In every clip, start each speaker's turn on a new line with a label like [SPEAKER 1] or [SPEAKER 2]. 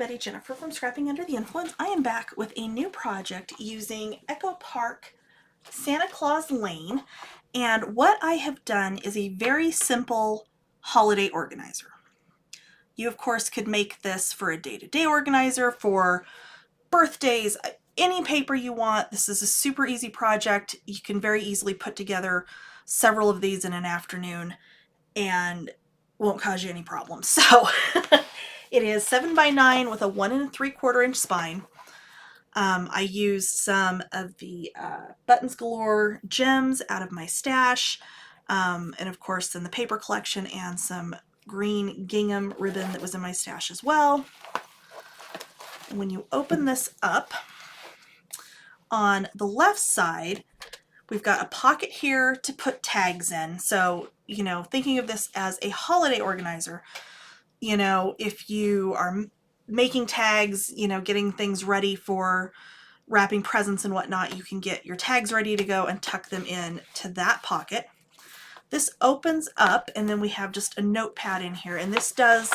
[SPEAKER 1] everybody, Jennifer from Scrapping Under the Influence. I am back with a new project using Echo Park Santa Claus Lane, and what I have done is a very simple holiday organizer. You of course could make this for a day-to-day organizer, for birthdays, any paper you want. This is a super easy project. You can very easily put together several of these in an afternoon and won't cause you any problems. So it is 7x9 with a 1 3/4 inch spine. I used some of the Buttons Galore gems out of my stash, and of course in the paper collection, and some green gingham ribbon that was in my stash as well. And when you open this up, on the left side, we've got a pocket here to put tags in. So, you know, thinking of this as a holiday organizer, you know, if you are making tags, you know, getting things ready for wrapping presents and whatnot, you can get your tags ready to go and tuck them in to that pocket. This opens up, and then we have just a notepad in here, and this does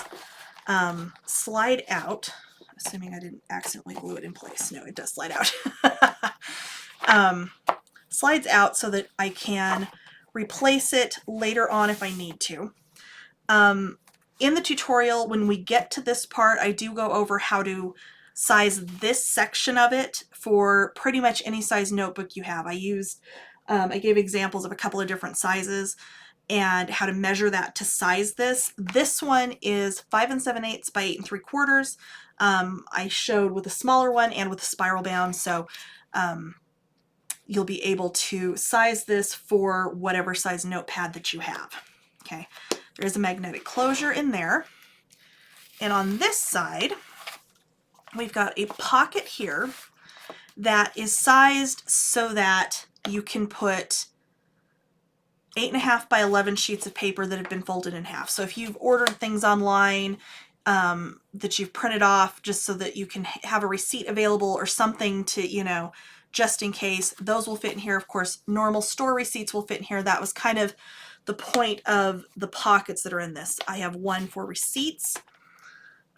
[SPEAKER 1] slide out, assuming I didn't accidentally glue it in place. No, it does slide out. Slides out so that I can replace it later on if I need to. In the tutorial, when we get to this part, I do go over how to size this section of it for pretty much any size notebook you have. I gave examples of a couple of different sizes and how to measure that to size this. This one is 5 7/8 by 8 3/4. I showed with a smaller one and with a spiral bound, so you'll be able to size this for whatever size notepad that you have. Okay, there's a magnetic closure in there. And on this side, we've got a pocket here that is sized so that you can put 8.5 by 11 sheets of paper that have been folded in half. So if you've ordered things online that you've printed off just so that you can have a receipt available or something to, you know, just in case, those will fit in here. Of course, normal store receipts will fit in here. That was kind of the point of the pockets that are in this. I have one for receipts.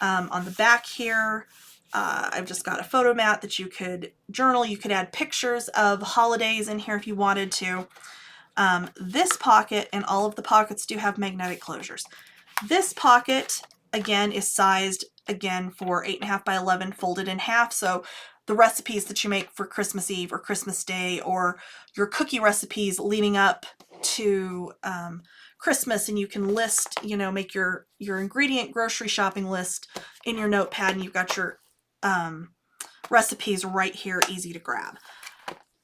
[SPEAKER 1] On the back here, I've just got a photo mat that you could journal. You could add pictures of holidays in here if you wanted to. This pocket and all of the pockets do have magnetic closures. This pocket, again, is sized, again, for 8.5 by 11 folded in half. So the recipes that you make for Christmas Eve or Christmas Day, or your cookie recipes leading up to Christmas, and you can list, you know, make your ingredient grocery shopping list in your notepad, and you've got your recipes right here, easy to grab.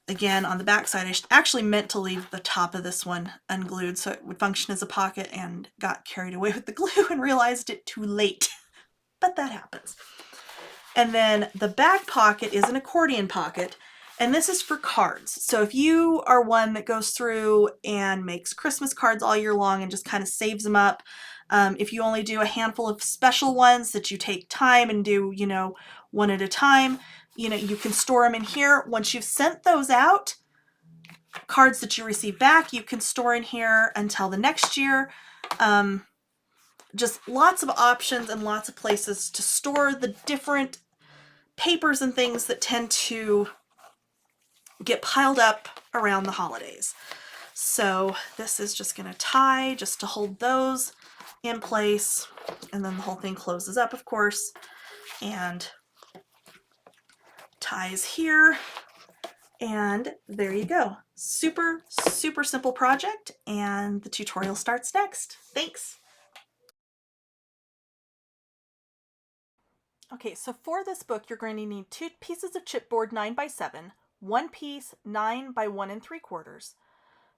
[SPEAKER 1] Again, on the back side, I actually meant to leave the top of this one unglued so it would function as a pocket, and got carried away with the glue and realized it too late. But that happens. And then the back pocket is an accordion pocket, and this is for cards. So if you are one that goes through and makes Christmas cards all year long and just kind of saves them up, if you only do a handful of special ones that you take time and do, you know, one at a time, you know, you can store them in here. Once you've sent those out, cards that you receive back, you can store in here until the next year. Just lots of options and lots of places to store the different papers and things that tend to get piled up around the holidays. So this is just going to tie just to hold those in place, and then the whole thing closes up, of course, and ties here, and there you go. Super, super simple project, and the tutorial starts next. Thanks. Okay, so for this book, you're going to need 2 pieces of chipboard 9 by 7, 1 piece 9 by 1 3/4.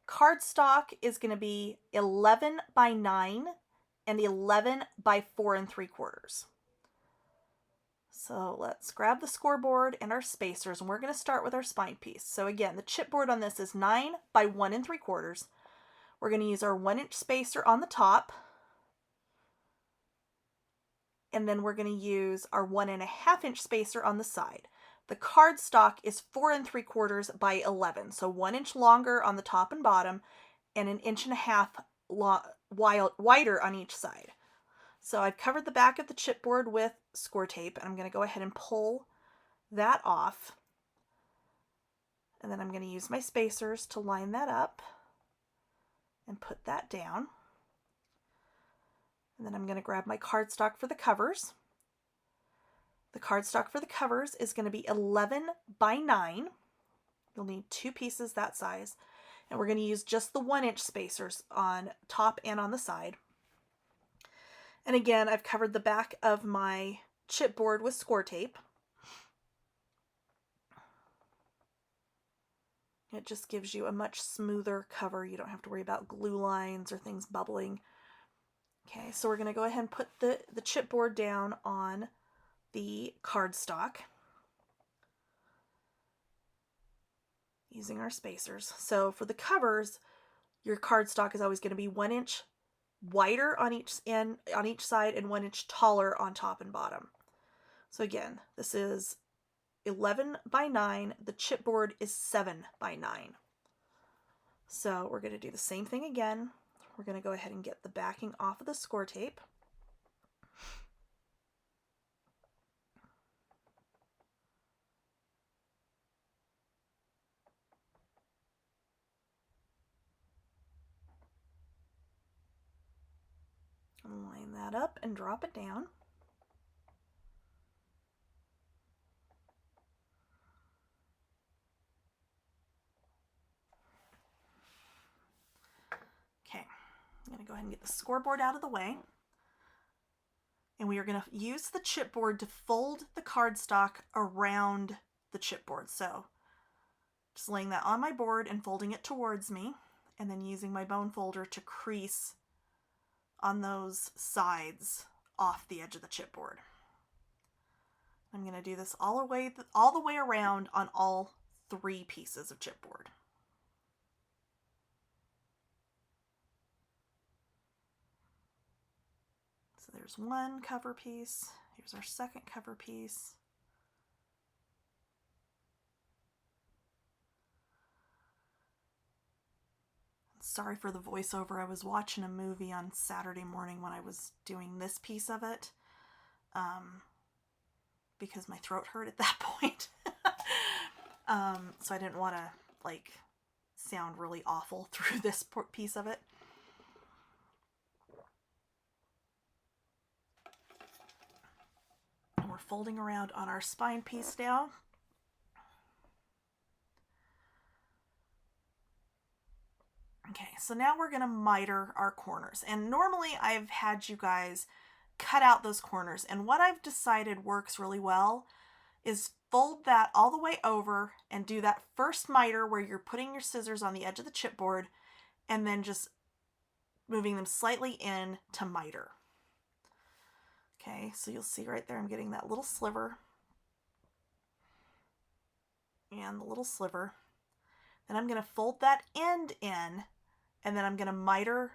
[SPEAKER 1] Cardstock is going to be 11 by 9 and 11 by 4 3/4. So let's grab the scoreboard and our spacers, and we're going to start with our spine piece. So again, the chipboard on this is 9 by 1 3/4. We're going to use our 1-inch spacer on the top, and then we're going to use our 1.5-inch spacer on the side. The cardstock is 4 3/4 by 11, so 1 inch longer on the top and bottom, and 1.5 inches wider on each side. So I've covered the back of the chipboard with score tape, and I'm going to go ahead and pull that off. And then I'm going to use my spacers to line that up and put that down. And then I'm going to grab my cardstock for the covers. The cardstock for the covers is going to be 11 by 9. You'll need 2 pieces that size. And we're going to use just the 1-inch spacers on top and on the side. And again, I've covered the back of my chipboard with score tape. It just gives you a much smoother cover. You don't have to worry about glue lines or things bubbling. Okay, so we're going to go ahead and put the chipboard down on the cardstock using our spacers. So for the covers, your cardstock is always going to be 1 inch wider on each side and 1 inch taller on top and bottom. So again, this is 11 by 9. The chipboard is 7 by 9. So we're going to do the same thing again. We're going to go ahead and get the backing off of the score tape. Line that up and drop it down. Okay, I'm going to go ahead and get the scoreboard out of the way. And we are going to use the chipboard to fold the cardstock around the chipboard. So just laying that on my board and folding it towards me, and then using my bone folder to crease on those sides off the edge of the chipboard. I'm going to do this all the way around on all 3 pieces of chipboard. So there's one cover piece. Here's our second cover piece. Sorry for the voiceover. I was watching a movie on Saturday morning when I was doing this piece of it, because my throat hurt at that point. So I didn't want to sound really awful through this piece of it. And we're folding around on our spine piece now. Okay, so now we're going to miter our corners. And normally I've had you guys cut out those corners. And what I've decided works really well is fold that all the way over and do that first miter where you're putting your scissors on the edge of the chipboard and then just moving them slightly in to miter. Okay, so you'll see right there I'm getting that little sliver and the little sliver. Then I'm going to fold that end in, and then I'm going to miter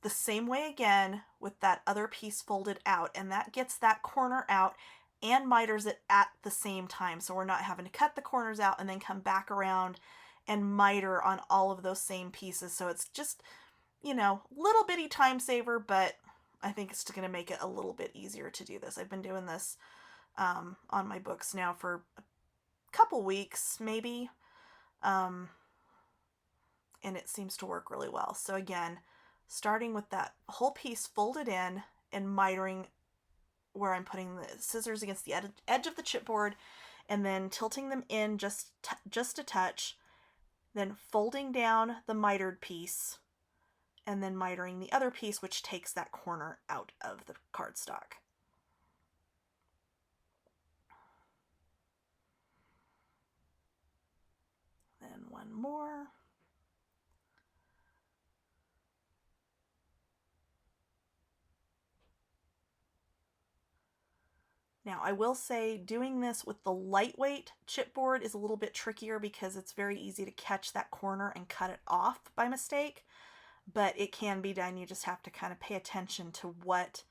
[SPEAKER 1] the same way again with that other piece folded out, and that gets that corner out and miters it at the same time. So we're not having to cut the corners out and then come back around and miter on all of those same pieces. So it's just, little bitty time saver, but I think it's going to make it a little bit easier to do this. I've been doing this on my books now for a couple weeks, maybe. And it seems to work really well. So again, starting with that whole piece folded in and mitering where I'm putting the scissors against the edge of the chipboard, and then tilting them in just a touch, then folding down the mitered piece, and then mitering the other piece, which takes that corner out of the cardstock. Then one more. Now, I will say doing this with the lightweight chipboard is a little bit trickier because it's very easy to catch that corner and cut it off by mistake, but it can be done. You just have to kind of pay attention to what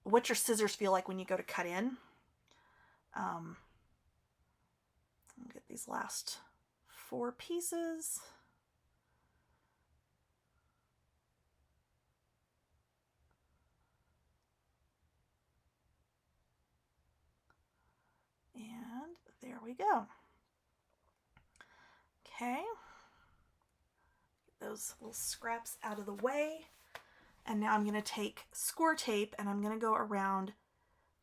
[SPEAKER 1] your scissors feel like when you go to cut in. I'll get these last 4 pieces. we go. Okay. Get those little scraps out of the way. And now I'm going to take score tape and I'm going to go around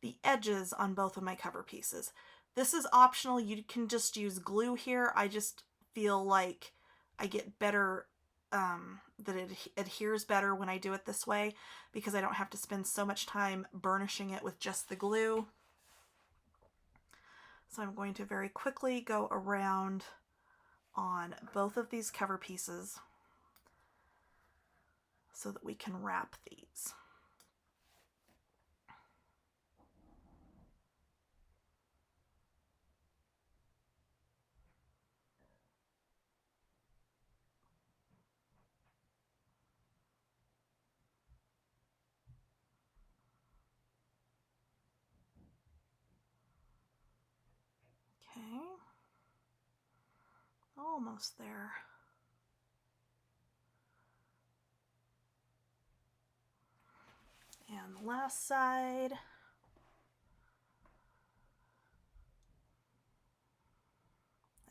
[SPEAKER 1] the edges on both of my cover pieces. This is optional. You can just use glue here. I just feel like I get better, that it adheres better when I do it this way because I don't have to spend so much time burnishing it with just the glue. So I'm going to very quickly go around on both of these cover pieces so that we can wrap these. Okay, almost there. And the last side.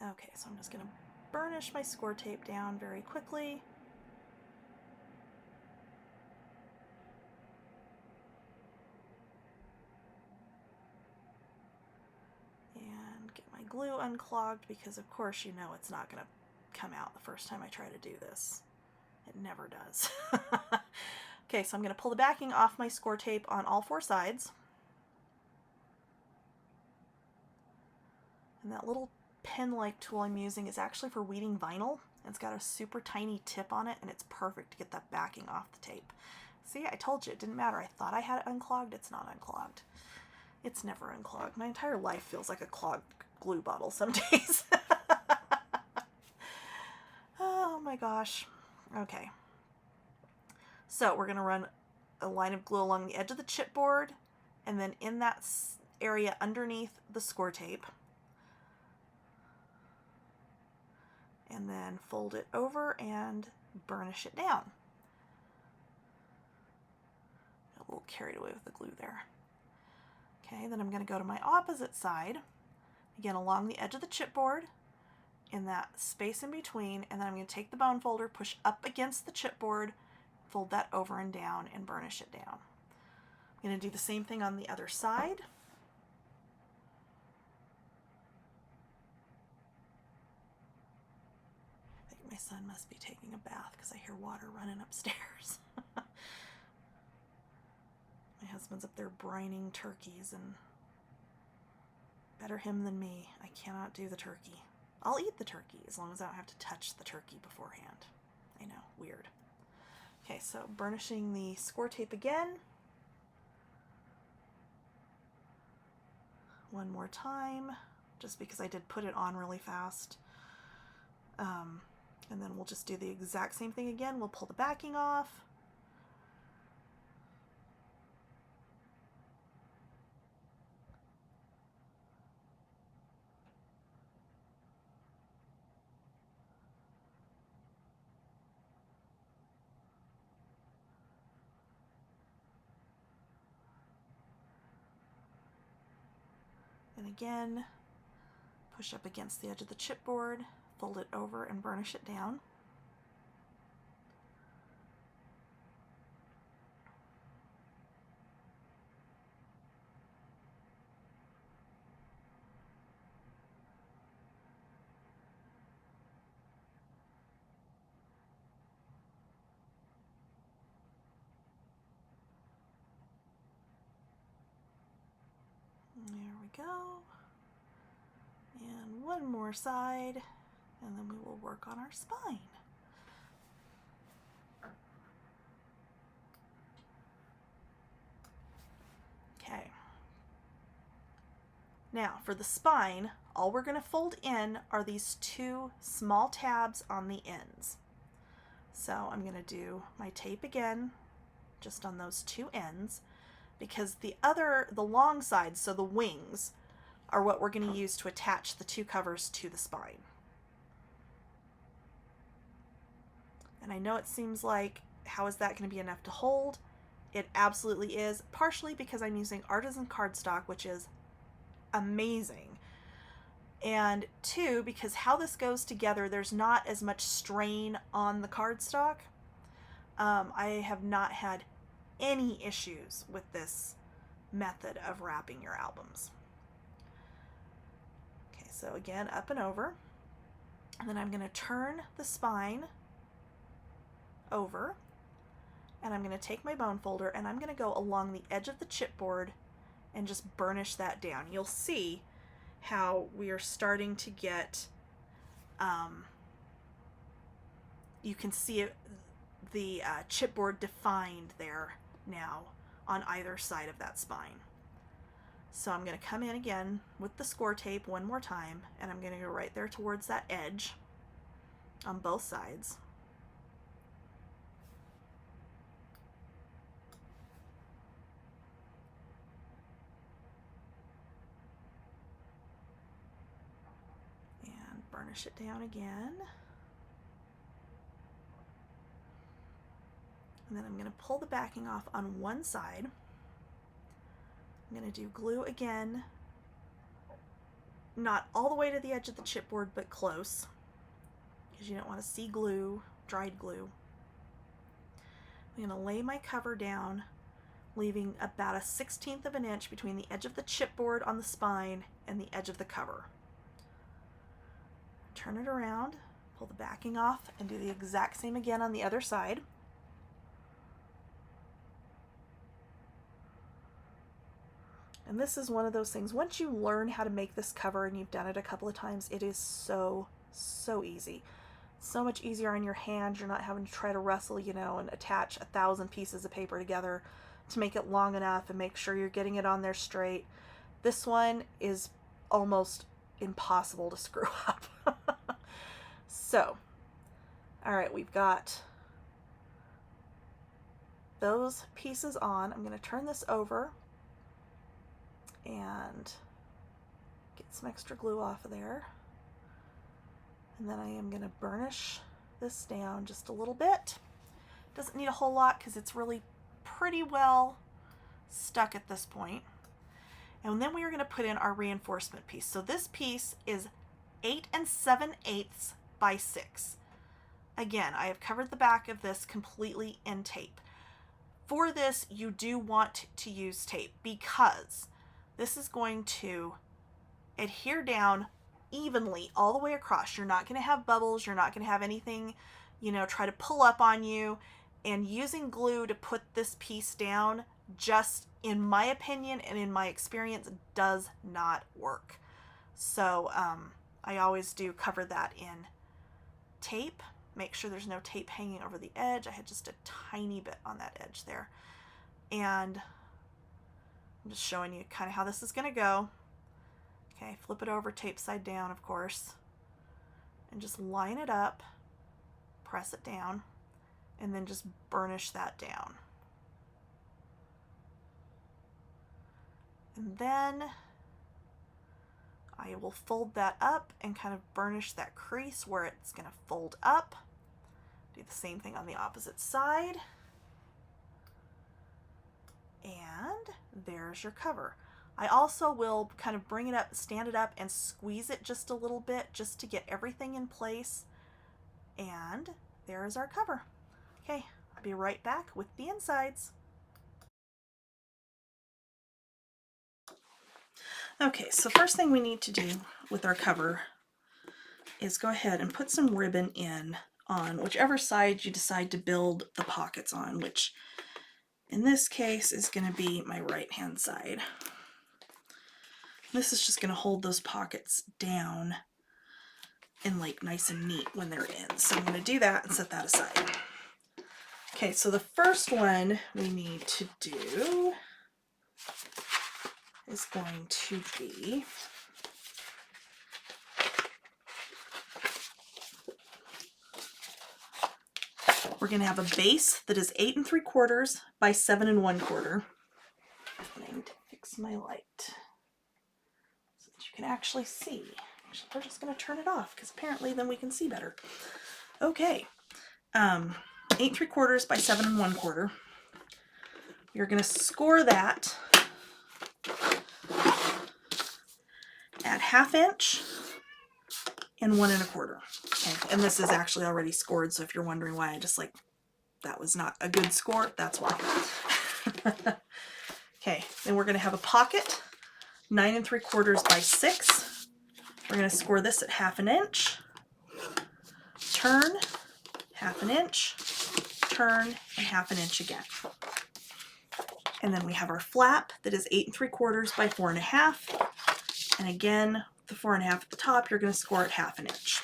[SPEAKER 1] Okay, so I'm just going to burnish my score tape down very quickly. And get my glue unclogged because of course you know it's not going to come out the first time I try to do this. It never does. Okay, so I'm going to pull the backing off my score tape on all four sides. And that little pen-like tool I'm using is actually for weeding vinyl. It's got a super tiny tip on it and it's perfect to get that backing off the tape. See, I told you it didn't matter. I thought I had it unclogged. It's not unclogged. It's never unclogged. My entire life feels like a clogged glue bottle some days. Oh my gosh. Okay. So we're going to run a line of glue along the edge of the chipboard and then in that area underneath the score tape. And then fold it over and burnish it down. A little carried away with the glue there. Okay, then I'm going to go to my opposite side, again along the edge of the chipboard, in that space in between, and then I'm going to take the bone folder, push up against the chipboard, fold that over and down, and burnish it down. I'm going to do the same thing on the other side. I think my son must be taking a bath because I hear water running upstairs. My husband's up there brining turkeys, and better him than me. I cannot do the turkey. I'll eat the turkey as long as I don't have to touch the turkey beforehand. I know, weird. Okay, so burnishing the score tape again. One more time, just because I did put it on really fast. And then we'll just do the exact same thing again. We'll pull the backing off. And again, push up against the edge of the chipboard, fold it over and burnish it down. There we go. And one more side, and then we will work on our spine. Okay. Now, for the spine, all we're going to fold in are these two small tabs on the ends. So I'm going to do my tape again, just on those two ends, because the long sides, so the wings, are what we're going to use to attach the two covers to the spine. And I know it seems like, how is that going to be enough to hold? It absolutely is, partially because I'm using artisan cardstock, which is amazing. And two, because how this goes together, there's not as much strain on the cardstock. I have not had any issues with this method of wrapping your albums. Okay, so again, up and over. And then I'm going to turn the spine over, and I'm going to take my bone folder and I'm going to go along the edge of the chipboard and just burnish that down. You'll see how we are starting to get, you can see it, the chipboard defined there now on either side of that spine. So I'm going to come in again with the score tape one more time, and I'm going to go right there towards that edge on both sides. And burnish it down again. And then I'm going to pull the backing off on one side. I'm going to do glue again, not all the way to the edge of the chipboard, but close, because you don't want to see glue, dried glue. I'm going to lay my cover down, leaving about a 1/16 of an inch between the edge of the chipboard on the spine and the edge of the cover. Turn it around, pull the backing off, and do the exact same again on the other side. And this is one of those things, once you learn how to make this cover and you've done it a couple of times, it is so easy. So much easier on your hands. You're not having to try to wrestle, you know, and attach 1,000 pieces of paper together to make it long enough and make sure you're getting it on there straight. This one is almost impossible to screw up. So, all right, we've got those pieces on. I'm going to turn this over and get some extra glue off of there. And then I am going to burnish this down just a little bit. Doesn't need a whole lot because it's really pretty well stuck at this point. And then we are going to put in our reinforcement piece. So this piece is 8 7/8 by 6. Again, I have covered the back of this completely in tape. For this, you do want to use tape because this is going to adhere down evenly all the way across. You're not going to have bubbles. You're not going to have anything, you know, try to pull up on you. And using glue to put this piece down, just in my opinion and in my experience, does not work. So I always do cover that in tape. Make sure there's no tape hanging over the edge. I had just a tiny bit on that edge there. And I'm just showing you kind of how this is going to go. Okay, flip it over, tape side down, of course, and just line it up, press it down, and then just burnish that down. And then I will fold that up and kind of burnish that crease where it's going to fold up. Do the same thing on the opposite side. And there's your cover. I also will kind of bring it up, stand it up, and squeeze it just a little bit just to get everything in place. And there is our cover. Okay, I'll be right back with the insides. Okay, so first thing we need to do with our cover is go ahead and put some ribbon in on whichever side you decide to build the pockets on, which in this case is going to be my right hand side. This is just going to hold those pockets down and like nice and neat when they're in. So I'm going to do that and set that aside. Okay, so the first one we need to do is going to be we're going to have a base that is 8 3/4 by 7 1/4. I need to fix my light so that you can actually see. Actually, we're just going to turn it off because apparently then we can see better. Okay, 8 3/4 by 7 1/4. You're going to score that at 1/2 inch and 1 1/4. Okay, and this is actually already scored, so if you're wondering why I just like, that was not a good score, that's why. Okay, then we're going to have a pocket, 9 3/4 by 6. We're going to score this at 1/2 inch, turn, 1/2 inch, turn, and 1/2 inch again. And then we have our flap that is 8 3/4 by 4 1/2. And again, the 4 1/2 at the top, you're going to score at 1/2 inch.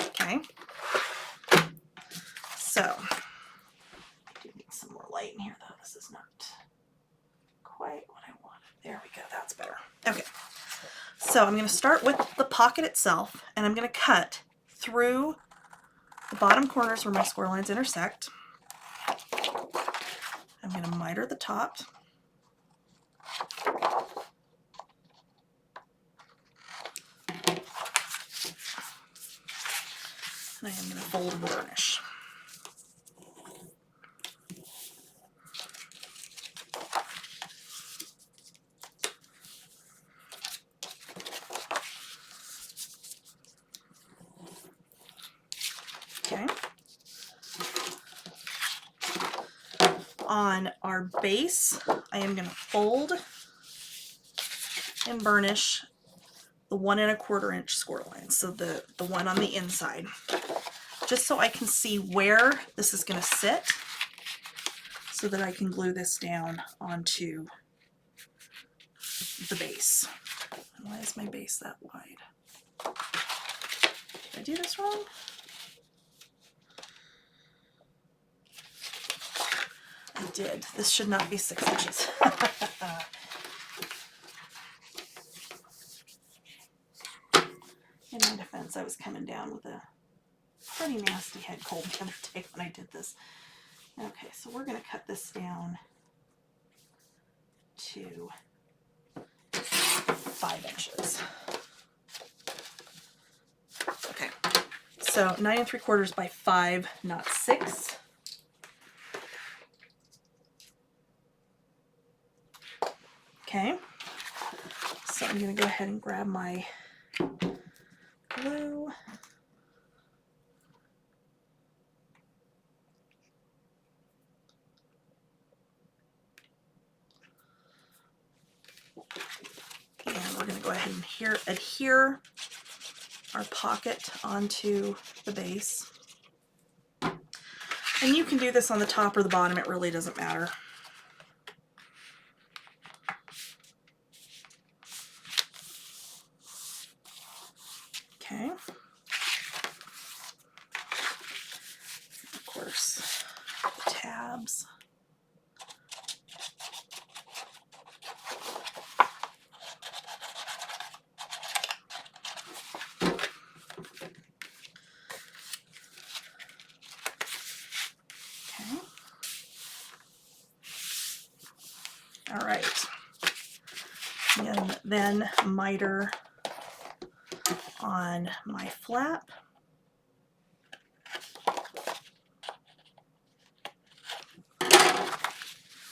[SPEAKER 1] Okay. So, I do need some more light in here though. This is not quite what I wanted. There we go. That's better. Okay. So I'm going to start with the pocket itself, and I'm going to cut through the bottom corners where my score lines intersect. I'm going to miter the top. And I am going to fold and burnish. Okay. On our base, I am going to fold and burnish the 1 1/4 inch score line, so the one on the inside, just so I can see where this is going to sit, so that I can glue this down onto the base. Why is my base that wide? Did I do this wrong? I did. This should not be 6 inches. In my defense, I was coming down with a pretty nasty head cold the other day when I did this. Okay, so we're going to cut this down to 5 inches. Okay, so 9 3/4 by 5, not 6. Okay, so I'm going to go ahead and grab my glue. And we're going to go ahead and adhere our pocket onto the base. And you can do this on the top or the bottom, it really doesn't matter. Okay. Of course, the tabs. Okay. All right. And then miter on my flap.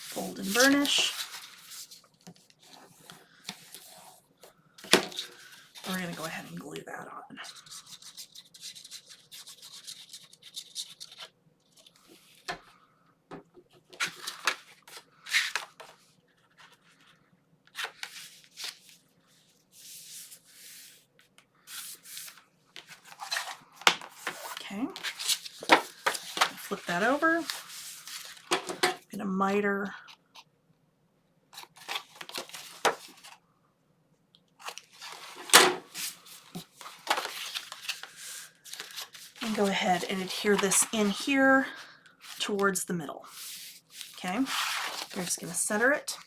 [SPEAKER 1] Fold and burnish. We're going to go ahead and glue that on. Okay. Flip that over. I'm going to miter and go ahead and adhere this in here towards the middle. Okay, we're just going to center it.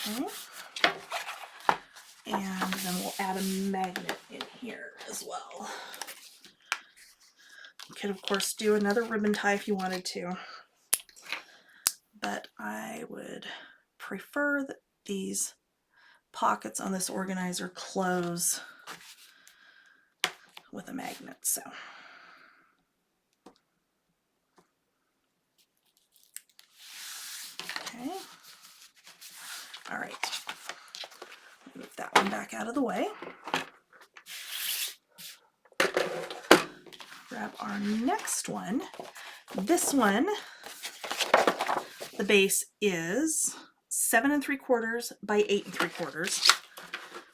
[SPEAKER 1] Okay, and then we'll add a magnet in here as well. You could of course do another ribbon tie if you wanted to, but I would prefer that these pockets on this organizer close with a magnet. So okay, all right, move that one back out of the way. Grab our next one. This one, the base is 7 3/4 by 8 3/4.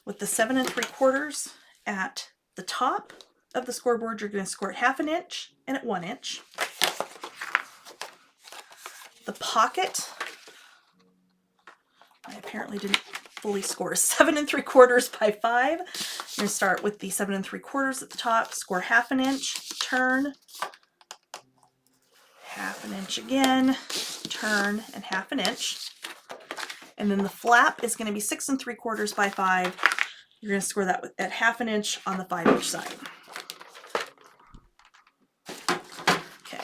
[SPEAKER 1] With the 7 3/4 at the top of the scoreboard, you're going to score at 1/2 inch and at 1 inch. The pocket, I apparently didn't fully score, 7 3/4 by 5. You're going to start with the 7 3/4 at the top, score 1/2 inch, turn, 1/2 inch again, turn, and 1/2 inch. And then the flap is going to be 6 3/4 by 5. You're going to score that at 1/2 inch on the 5 inch side. Okay,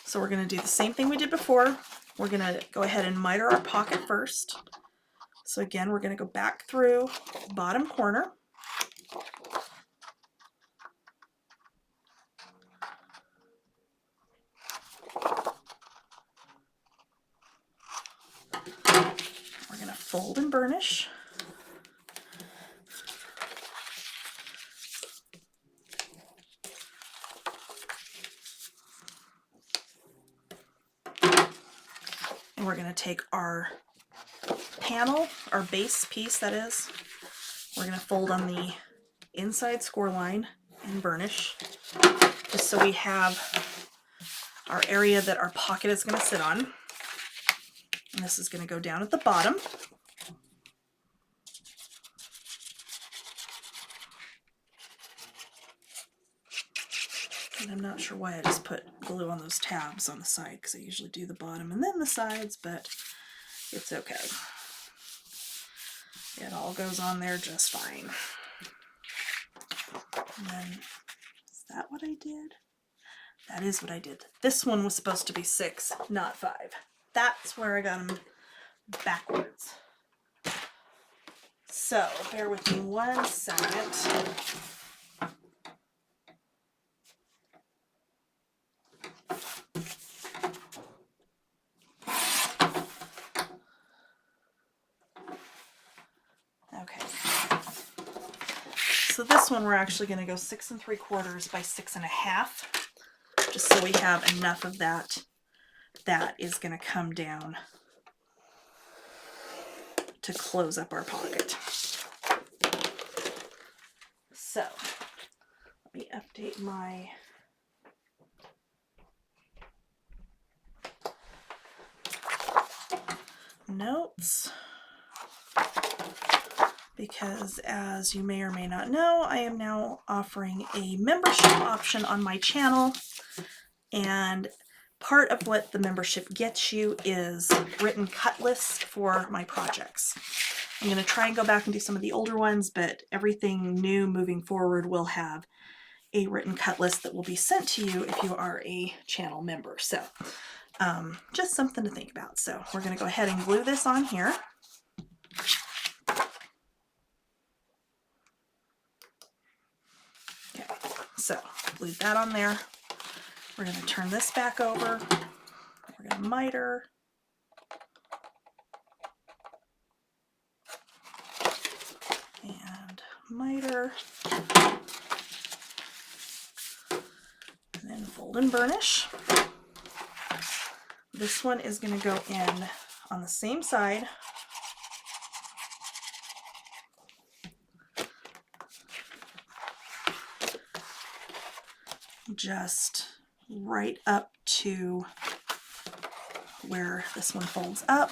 [SPEAKER 1] so we're going to do the same thing we did before. We're going to go ahead and miter our pocket first. So again, we're going to go back through the bottom corner. We're going to fold and burnish. And we're going to take our panel, our base piece that is, we're going to fold on the inside score line and burnish, just so we have our area that our pocket is going to sit on. And this is going to go down at the bottom. And I'm not sure why I just put glue on those tabs on the side, because I usually do the bottom and then the sides, but it's okay. It all goes on there just fine. And then, is that what I did? That is what I did. This one was supposed to be 6, not 5. That's where I got them backwards. So, bear with me 1 second. Okay. So this one we're actually going to go 6 3/4 by 6 1/2, just so we have enough of that. That is going to come down to close up our pocket. So let me update my notes, because as you may or may not know, I am now offering a membership option on my channel, and part of what the membership gets you is written cut lists for my projects. I'm going to try and go back and do some of the older ones, but everything new moving forward will have a written cut list that will be sent to you if you are a channel member. So just something to think about. So we're going to go ahead and glue this on here. Okay, so glue that on there. We're going to turn this back over. We're going to miter. And miter. And then fold and burnish. This one is going to go in on the same side. Just right up to where this one folds up.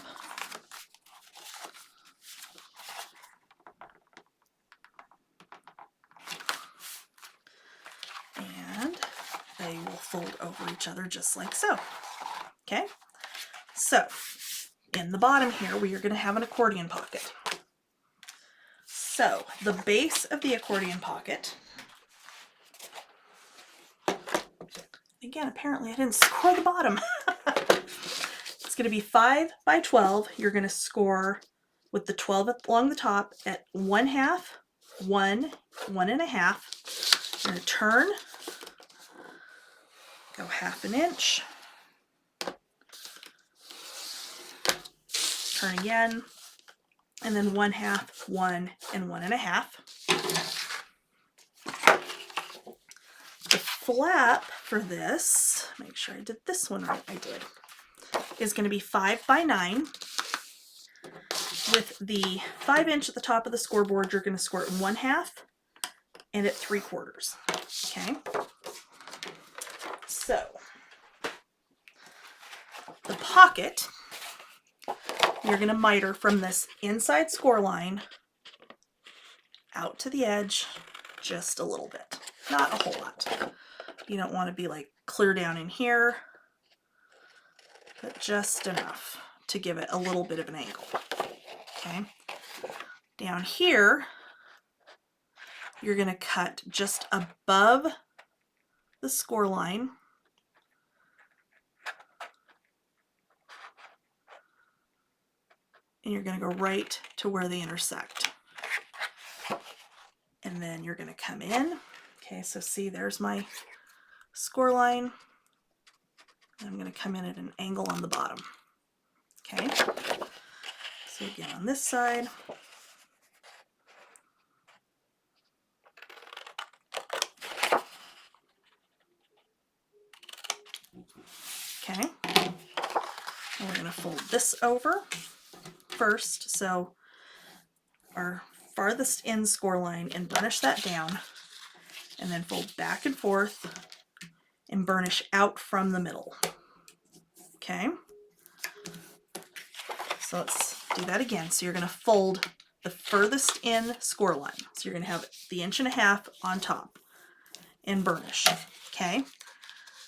[SPEAKER 1] And they will fold over each other just like so. Okay, so in the bottom here, we are going to have an accordion pocket. So the base of the accordion pocket, again, apparently I didn't score the bottom. It's going to be 5 by 12. You're going to score with the 12 along the top at 1/2 1, 1.5. You're going to turn, go 1/2 inch, turn again, and then 1/2, 1, and 1.5. The flap for this, make sure I did this one right, I did, is going to be 5 by 9. With the 5 inch at the top of the scoreboard, you're going to score it 1/2 and at 3/4. Okay. So the pocket, you're going to miter from this inside score line out to the edge just a little bit, not a whole lot. You don't want to be like clear down in here, but just enough to give it a little bit of an angle. Okay. Down here, you're going to cut just above the score line. And you're going to go right to where they intersect. And then you're going to come in. Okay, so see, there's my score line. I'm going to come in at an angle on the bottom. Okay, so again on this side. Okay, and we're going to fold this over first, so our farthest in score line, and burnish that down, and then fold back and forth and burnish out from the middle. Okay, so let's do that again. So you're going to fold the furthest in score line, so you're going to have the 1.5 inch on top and burnish. Okay,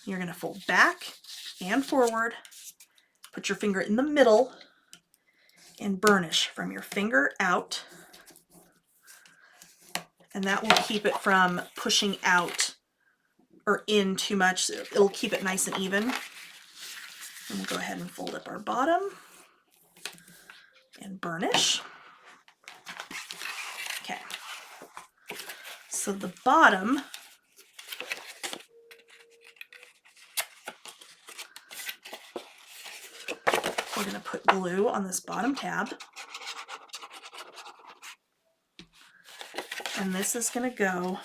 [SPEAKER 1] you're going to fold back and forward, put your finger in the middle, and burnish from your finger out, and that will keep it from pushing out or in too much. It'll keep it nice and even. And we'll go ahead and fold up our bottom and burnish. Okay, so the bottom, we're going to put glue on this bottom tab, and this is going to go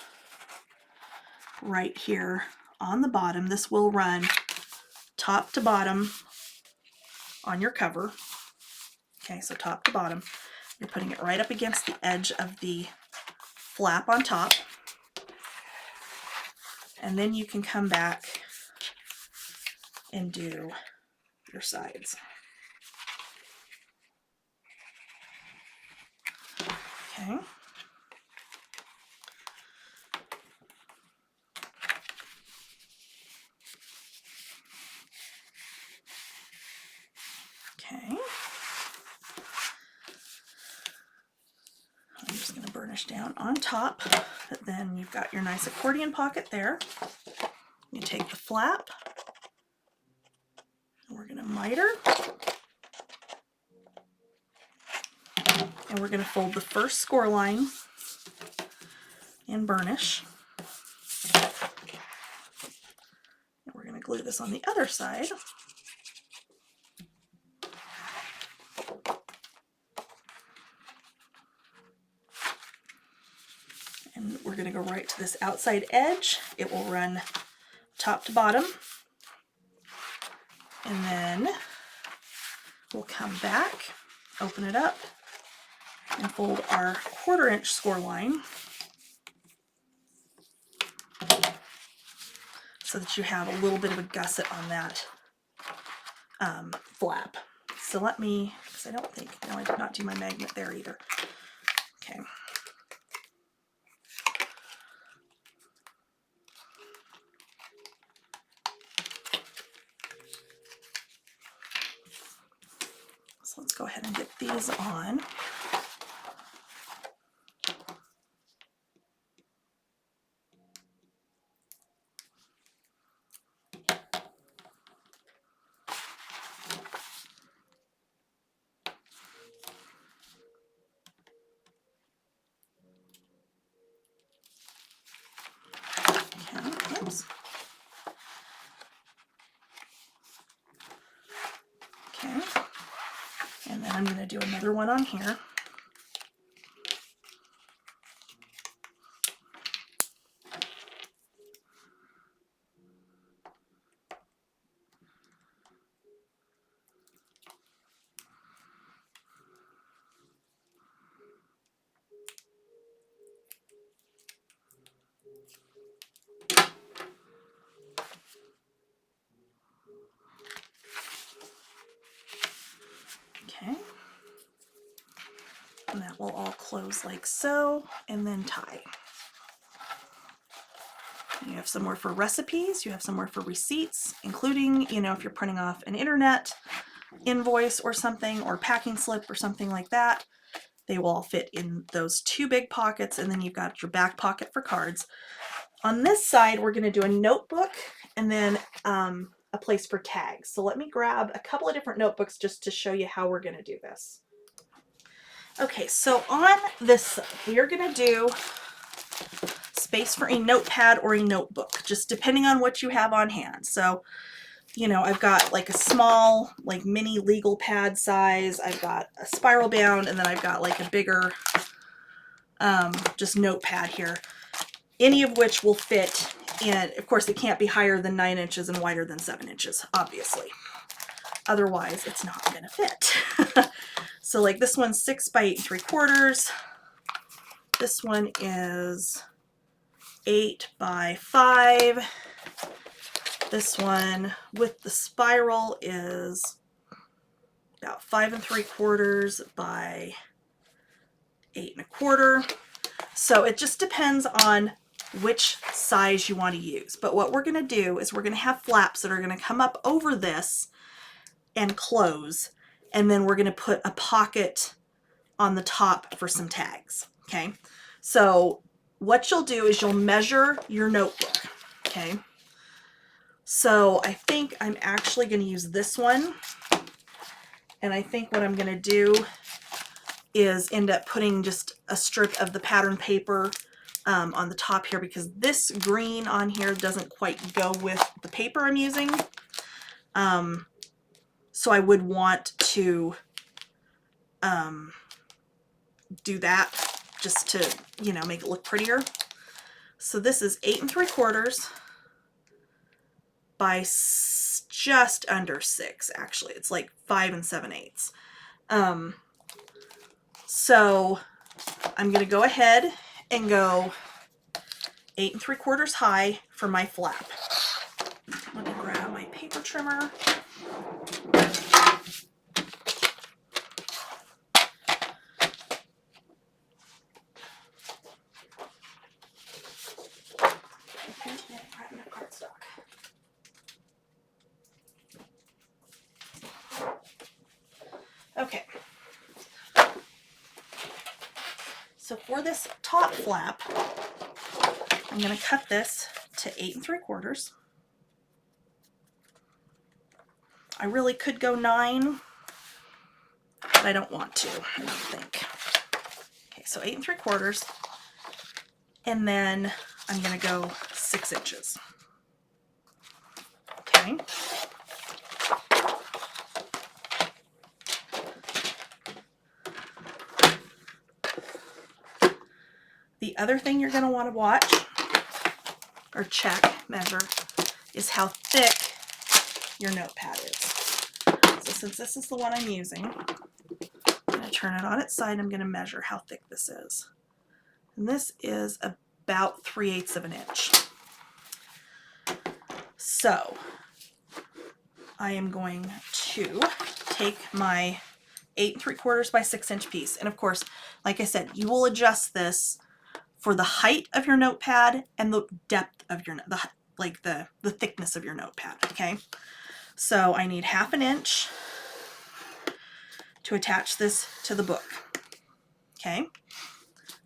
[SPEAKER 1] right here on the bottom. This will run top to bottom on your cover. Okay, so top to bottom, you're putting it right up against the edge of the flap on top, and then you can come back and do your sides. Okay. Okay. I'm just going to burnish down on top, but then you've got your nice accordion pocket there. You take the flap, and we're going to miter, and we're going to fold the first score line and burnish. And we're going to glue this on the other side. And we're going to go right to this outside edge. It will run top to bottom. And then we'll come back, open it up, and fold our 1/4 inch score line so that you have a little bit of a gusset on that flap. So let me, because I don't think, no, I did not do my magnet there either. Okay. So let's go ahead and get these on. I'm going to do another one on here. Okay. And that will all close like so, and then tie. You have somewhere for recipes, you have somewhere for receipts, including, you know, if you're printing off an internet invoice or something, or packing slip or something like that, they will all fit in those two big pockets, and then you've got your back pocket for cards. On this side, we're going to do a notebook and then a place for tags. So let me grab a couple of different notebooks just to show you how we're going to do this. Okay, so on this side, we are going to do space for a notepad or a notebook, just depending on what you have on hand. So, you know, I've got like a small, like mini legal pad size, I've got a spiral bound, and then I've got like a bigger just notepad here, any of which will fit in. Of course, it can't be higher than 9 inches and wider than 7 inches, obviously. Otherwise, it's not going to fit. So like this one's 6 by 8 3/4. This one is 8 by 5. This one with the spiral is about 5 3/4 by 8 1/4. So it just depends on which size you want to use. But what we're going to do is we're going to have flaps that are going to come up over this and close, and then we're going to put a pocket on the top for some tags. Okay, so what you'll do is you'll measure your notebook. Okay, so I think I'm actually going to use this one, and I think what I'm going to do is end up putting just a strip of the pattern paper on the top here, because this green on here doesn't quite go with the paper I'm using. So I would want to do that just to, you know, make it look prettier. So this is 8 3/4 by just under 6, actually. It's like 5 7/8. So I'm going to go ahead and go 8 3/4 high for my flap. Let me grab my paper trimmer. Okay. So for this top flap, I'm going to cut this to 8 3/4. I really could go 9, but I don't want to, I don't think. Okay, so 8 3/4, and then I'm going to go 6 inches. Okay. The other thing you're going to want to watch, or check, measure, is how thick your notepad is. So since this is the one I'm using, I'm going to turn it on its side. I'm going to measure how thick this is. And this is about 3/8 of an inch. So I am going to take my 8 3/4 by 6 inch piece. And of course, like I said, you will adjust this for the height of your notepad and the depth of your, the thickness of your notepad, okay? So I need 1/2 inch to attach this to the book, okay?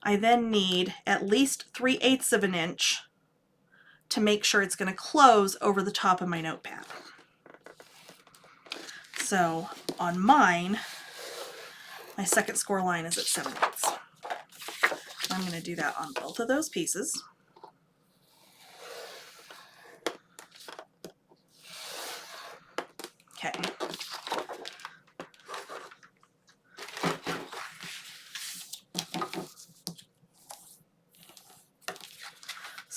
[SPEAKER 1] I then need at least 3/8 of an inch to make sure it's going to close over the top of my notepad. So on mine, my second score line is at 7/8. I'm going to do that on both of those pieces. Okay.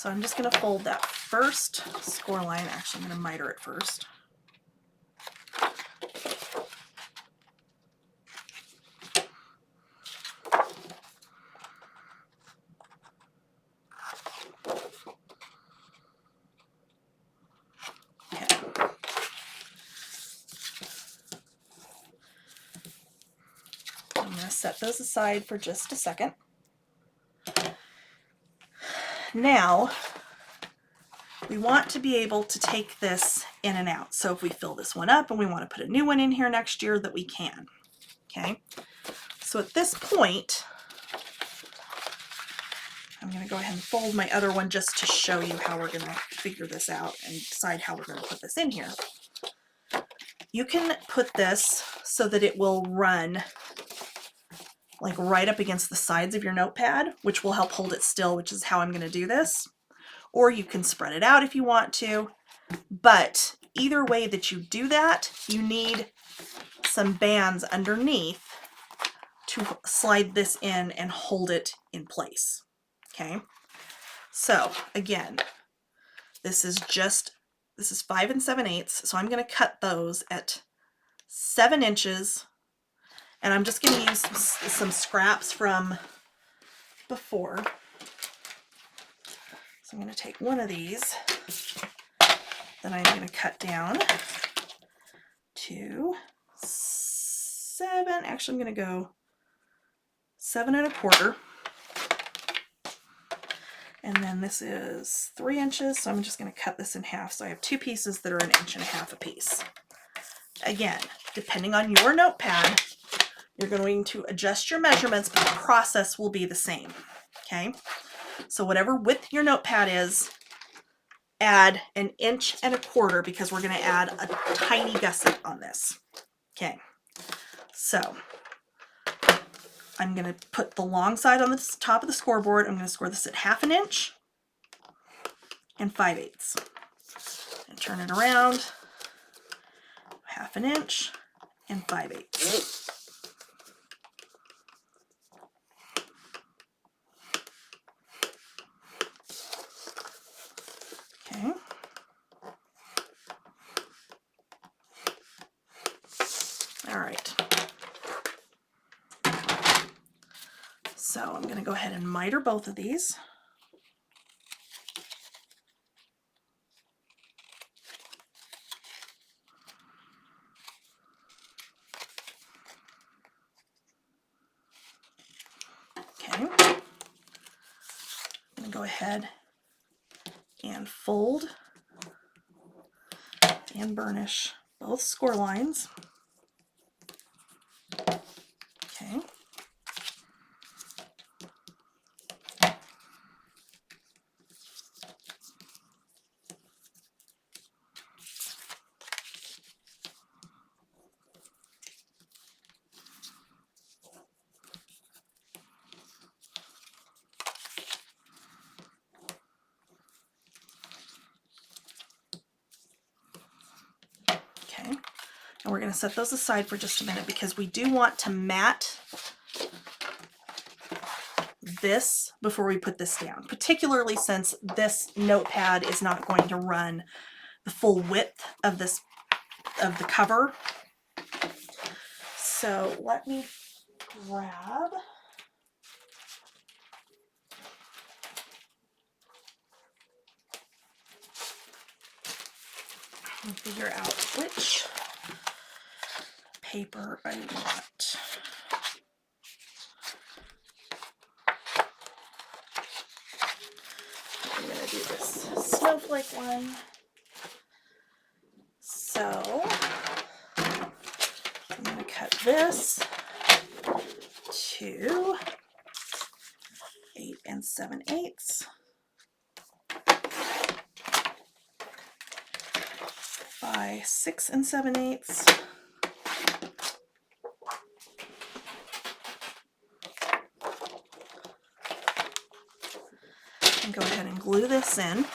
[SPEAKER 1] So I'm just going to fold that first score line. Actually, I'm going to miter it first. Okay. I'm going to set those aside for just a second. Now, we want to be able to take this in and out. So if we fill this one up and we want to put a new one in here next year, that we can. Okay. So at this point, I'm going to go ahead and fold my other one just to show you how we're going to figure this out and decide how we're going to put this in here. You can put this so that it will run like right up against the sides of your notepad, which will help hold it still, which is how I'm going to do this. Or you can spread it out if you want to. But either way that you do that, you need some bands underneath to slide this in and hold it in place. Okay. So again, this is 5 7/8. So I'm going to cut those at 7 inches. And I'm just going to use some scraps from before. So I'm going to take one of these that I'm going to cut down to 7. Actually, I'm going to go 7 1/4. And then this is 3 inches. So I'm just going to cut this in half. So I have 2 pieces that are 1.5 inches apiece. Again, depending on your notepad, you're going to adjust your measurements, but the process will be the same. Okay. So whatever width your notepad is, add 1 1/4 inches because we're going to add a tiny gusset on this. Okay. So I'm going to put the long side on the top of the scoreboard. I'm going to score this at 1/2 inch and 5/8. And turn it around, 1/2 inch and 5/8. Okay. All right. So I'm going to go ahead and miter both of these. Okay. I'm going to go ahead and fold and burnish both score lines. Okay. And we're going to set those aside for just a minute because we do want to mat this before we put this down, particularly since this notepad is not going to run the full width of the cover. So let me grab and figure out which paper I want. I'm going to do this snowflake one. So I'm going to cut this to 8 7/8 by 6 7/8. And go ahead and glue this in.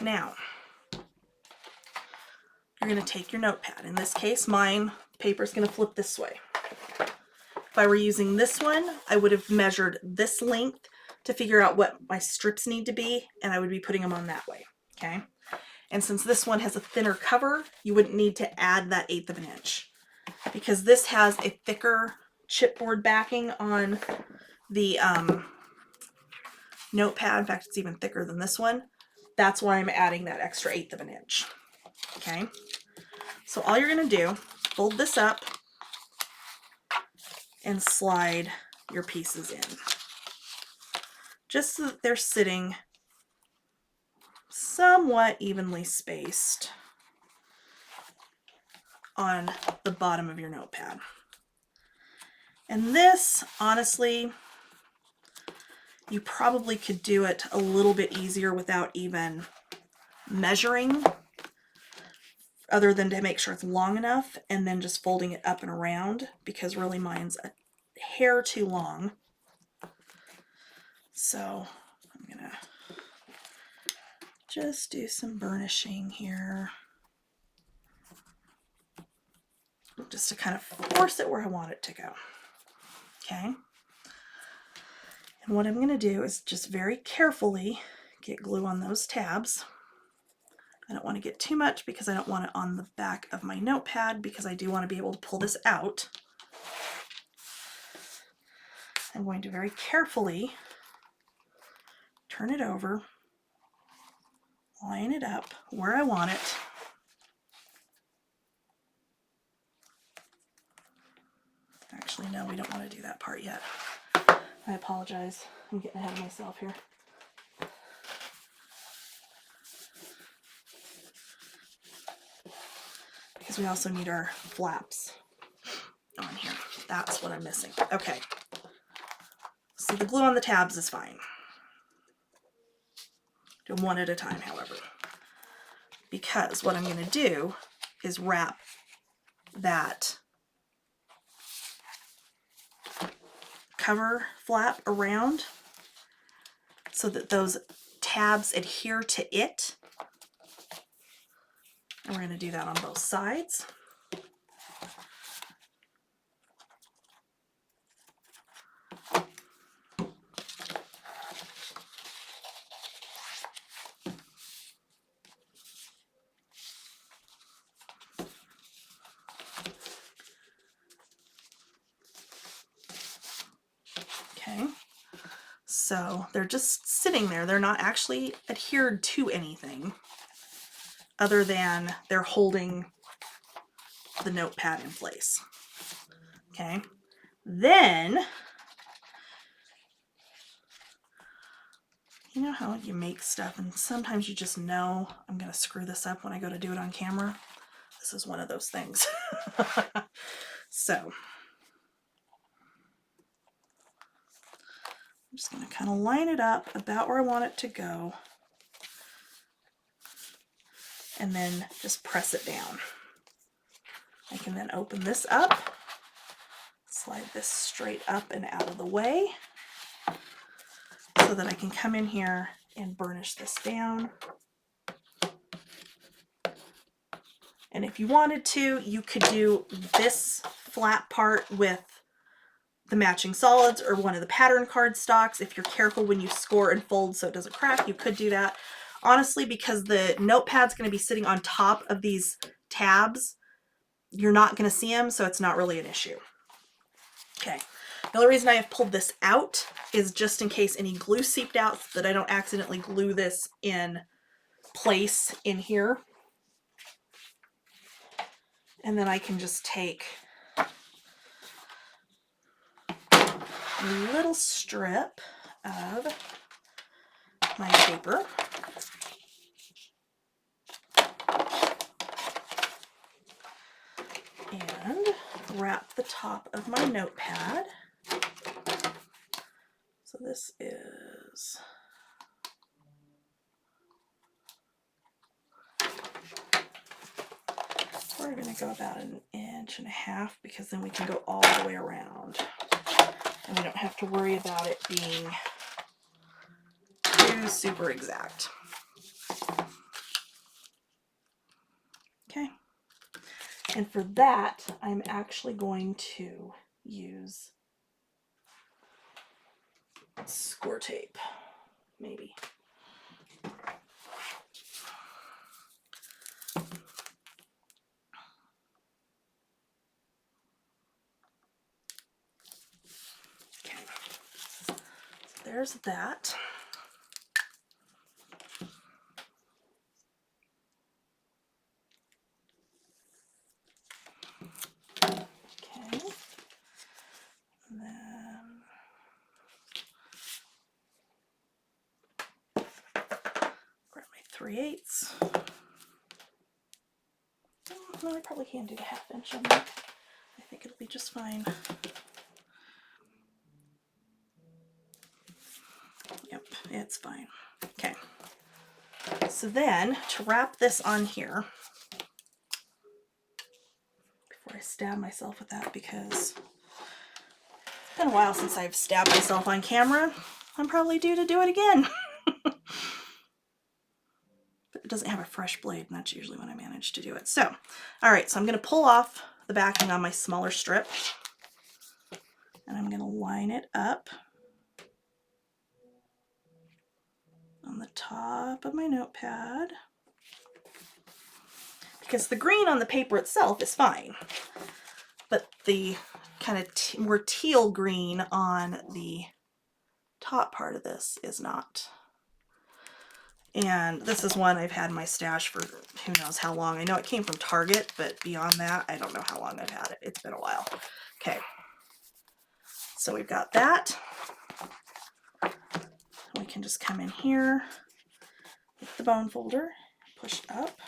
[SPEAKER 1] Now, you're going to take your notepad. In this case, mine paper's going to flip this way. If I were using this one, I would have measured this length to figure out what my strips need to be, and I would be putting them on that way, okay? And since this one has a thinner cover, you wouldn't need to add that 1/8 of an inch. Because this has a thicker chipboard backing on the notepad, in fact, it's even thicker than this one, that's why I'm adding that extra 1/8 of an inch, okay? So all you're going to do, fold this up and slide your pieces in. Just so that they're sitting somewhat evenly spaced on the bottom of your notepad. And this, honestly, you probably could do it a little bit easier without even measuring, other than to make sure it's long enough and then just folding it up and around, because really mine's a hair too long. So I'm gonna just do some burnishing here, just to kind of force it where I want it to go. Okay. And what I'm going to do is just very carefully get glue on those tabs. I don't want to get too much because I don't want it on the back of my notepad, because I do want to be able to pull this out. I'm going to very carefully turn it over, line it up where I want it. Actually, no, we don't want to do that part yet. I apologize. I'm getting ahead of myself here. Because we also need our flaps on here. That's what I'm missing. Okay. So the glue on the tabs is fine. Do them one at a time, however. Because what I'm going to do is wrap that cover flap around so that those tabs adhere to it. And we're going to do that on both sides. Okay, so they're just sitting there. They're not actually adhered to anything other than they're holding the notepad in place. Okay, then, you know how you make stuff and sometimes you just know I'm going to screw this up when I go to do it on camera? This is one of those things. So I'm just going to kind of line it up about where I want it to go, and then just press it down. I can then open this up, slide this straight up and out of the way so that I can come in here and burnish this down. And if you wanted to, you could do this flat part with the matching solids or one of the pattern card stocks. If you're careful when you score and fold so it doesn't crack, you could do that. Honestly, because the notepad's going to be sitting on top of these tabs, you're not going to see them, so it's not really an issue. Okay, the only reason I have pulled this out is just in case any glue seeped out, so that I don't accidentally glue this in place in here. And then I can just take a little strip of my paper and wrap the top of my notepad. So this is we're going to go about 1.5 inches because then we can go all the way around and we don't have to worry about it being too super exact. And for that, I'm actually going to use score tape, maybe. Okay, so there's that. Okay, and then grab my 3/8. No, I probably can do the 1/2 inch on that. I think it'll be just fine. Yep, it's fine. Okay. So then, to wrap this on here, before I stab myself with that, because it's been a while since I've stabbed myself on camera, I'm probably due to do it again. But it doesn't have a fresh blade, and that's usually when I manage to do it. So, all right, so I'm going to pull off the backing on my smaller strip, and I'm going to line it up on the top of my notepad, because the green on the paper itself is fine, but the kind of more teal green on the top part of this is not. And this is one I've had in my stash for who knows how long. I know it came from Target, but beyond that, I don't know how long I've had it. It's been a while. Okay, so we've got that. We can just come in here with the bone folder, push up,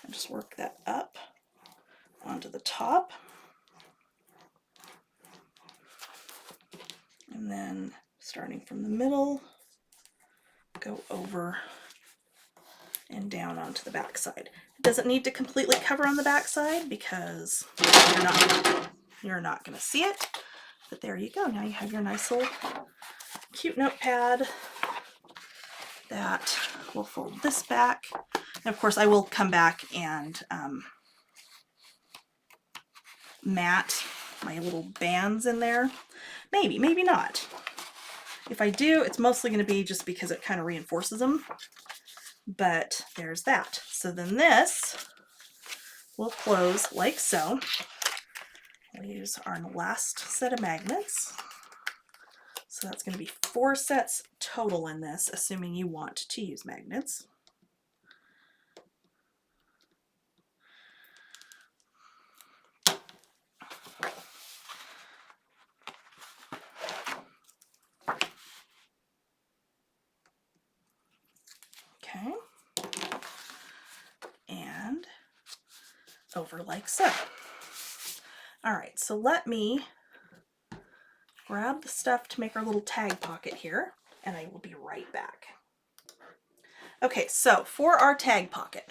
[SPEAKER 1] and just work that up onto the top. And then starting from the middle, go over and down onto the back side. It doesn't need to completely cover on the back side because you're not going to see it. But there you go. Now you have your nice little cute notepad that will fold this back. And of course, I will come back and mat my little bands in there. Maybe, maybe not. If I do, it's mostly going to be just because it kind of reinforces them. But there's that. So then this will close like so. We'll use our last set of magnets. So that's going to be 4 sets total in this, assuming you want to use magnets. Okay. And over like so. All right, so let me grab the stuff to make our little tag pocket here, and I will be right back. Okay, so for our tag pocket,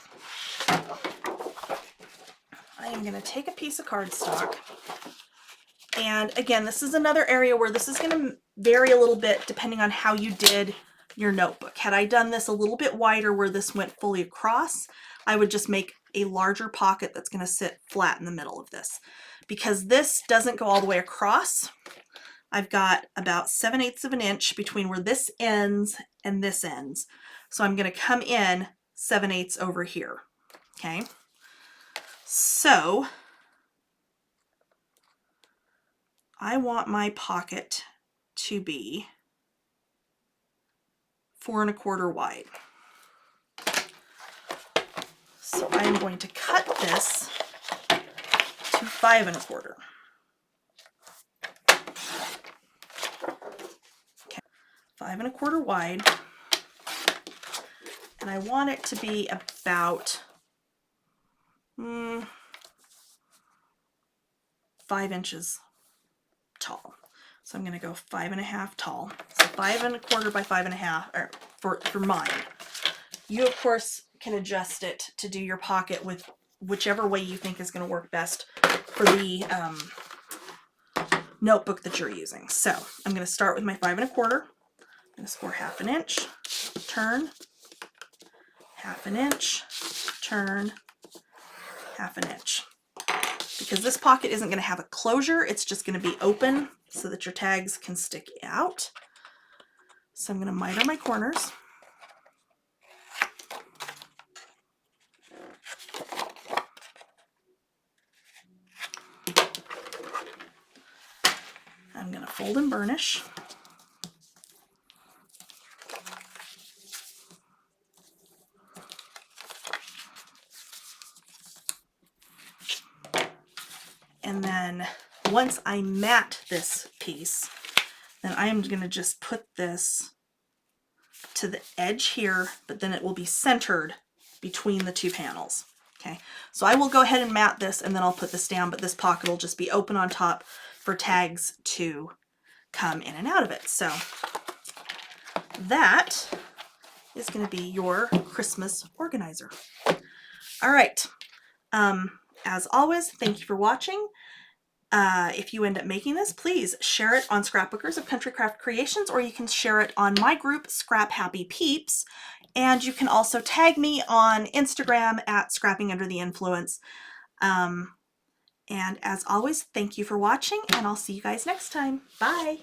[SPEAKER 1] I am going to take a piece of cardstock, and again, this is another area where this is going to vary a little bit depending on how you did your notebook. Had I done this a little bit wider where this went fully across, I would just make a larger pocket that's going to sit flat in the middle of this. Because this doesn't go all the way across, I've got about 7/8 of an inch between where this ends and this ends. So I'm going to come in 7/8 over here. Okay. So I want my pocket to be 4 1/4 wide. So I am going to cut this to 5 1/4. Okay, 5 1/4 wide, and I want it to be about 5 inches tall. So I'm going to go 5 1/2 tall. So 5 1/4 by 5 1/2, or for mine. You of course can adjust it to do your pocket with whichever way you think is going to work best for the notebook that you're using. So I'm going to start with my 5 1/4. I'm going to score 1/2 inch, turn, 1/2 inch, turn, 1/2 inch. because this pocket isn't going to have a closure. It's just going to be open so that your tags can stick out. So I'm going to miter my corners. I'm going to fold and burnish. And then once I mat this piece, then I am going to just put this to the edge here, but then it will be centered between the two panels. Okay, so I will go ahead and mat this and then I'll put this down, but this pocket will just be open on top for tags to come in and out of it. So that is going to be your Christmas organizer. All right. As always, thank you for watching. If you end up making this, please share it on Scrapbookers of Country Craft Creations, or you can share it on my group, Scrap Happy Peeps. And you can also tag me on Instagram at Scrapping Under the Influence. And as always, thank you for watching, and I'll see you guys next time. Bye!